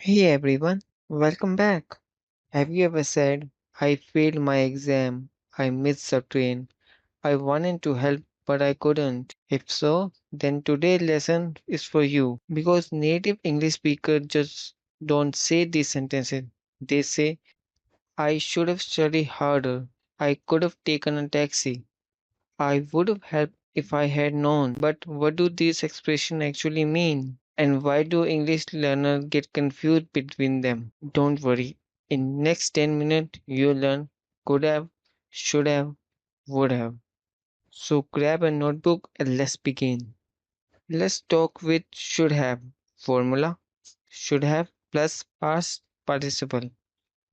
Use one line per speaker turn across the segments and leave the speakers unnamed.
Hey everyone, welcome back. Have you ever said, I failed my exam, I missed the train, I wanted to help but I couldn't? If so, then today's lesson is for you because native English speakers just don't say these sentences. They say, I should have studied harder, I could have taken a taxi, I would have helped if I had known. But what do these expressions actually mean? And why do English learners get confused between them? Don't worry. In next 10 minutes you'll learn could have, should have, would have. So grab a notebook and let's begin. Let's talk with should have formula. Should have plus past participle,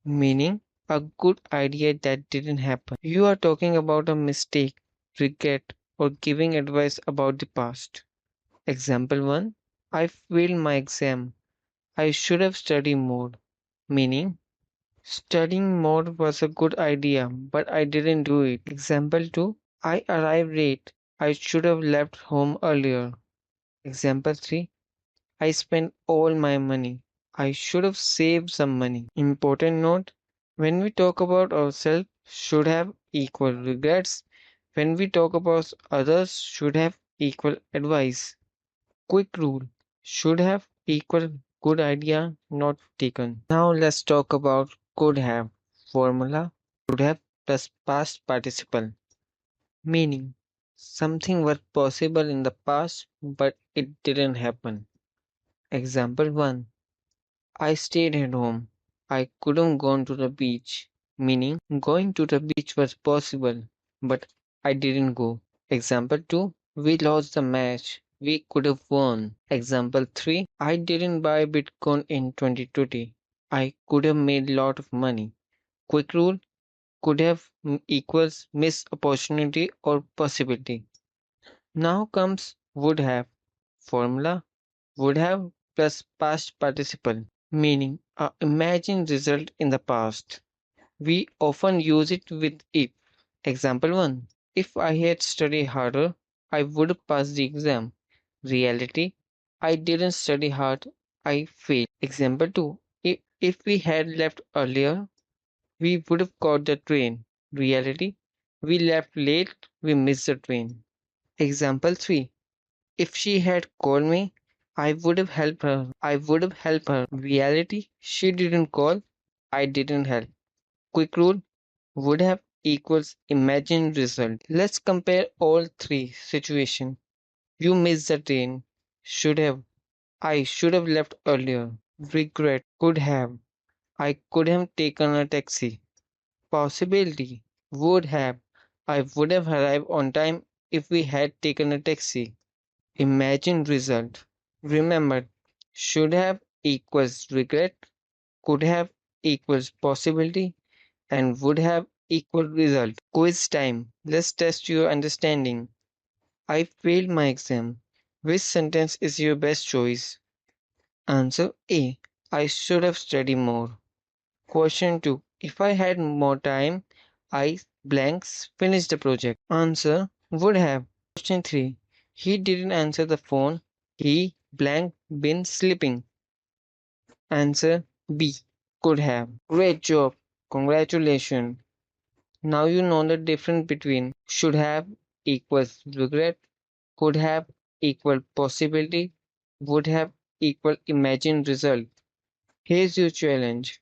meaning a good idea that didn't happen. You are talking about a mistake, regret, or giving advice about the past. Example 1. I failed my exam. I should have studied more. Meaning, studying more was a good idea, but I didn't do it. Example 2. I arrived late. I should have left home earlier. Example 3. I spent all my money. I should have saved some money. Important note, when we talk about ourselves, should have equal regrets. When we talk about others, should have equal advice. Quick rule, should have equal good idea not taken. Now let's talk about could have. Formula could have plus past participle. Meaning something was possible in the past but it didn't happen. Example 1. I stayed at home. I couldn't go to the beach. Meaning going to the beach was possible but I didn't go. Example 2. We lost the match. We could have won. Example 3. I didn't buy Bitcoin in 2020. I could have made lot of money. Quick rule, could have equals missed opportunity or possibility. Now comes would have. Formula would have plus past participle, meaning a imagined result in the past. We often use it with if. Example 1. If I had studied harder, I would have passed the exam. Reality, I didn't study hard, I failed. Example 2. If we had left earlier, we would have caught the train. Reality, we left late, we missed the train. Example 3. If she had called me, I would have helped her. I would have helped her. Reality, she didn't call, I didn't help. Quick rule, would have equals imagined result. Let's compare all three situations. You missed the train. Should have. I should have left earlier. Regret. Could have. I could have taken a taxi. Possibility. Would have. I would have arrived on time if we had taken a taxi. Imagined result. Remember, should have equals regret. Could have equals possibility and would have equal result. Quiz time. Let's test your understanding. I failed my exam. Which sentence is your best choice? Answer A. I should have studied more. Question 2. If I had more time, I blanks finished the project. Answer would have. Question 3. He didn't answer the phone. He blank been sleeping. Answer B. Could have. Great job. Congratulations. Now you know the difference between should have equals regret, could have equal possibility, would have equal imagined result. Here's your challenge.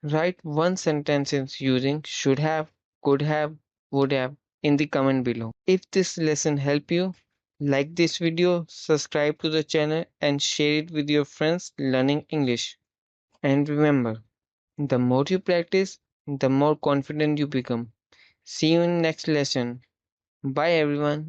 Write one sentence using should have, could have, would have in the comment below. If this lesson helped you, like this video, subscribe to the channel and share it with your friends learning English. And remember, the more you practice, the more confident you become. See you in next lesson. Bye everyone.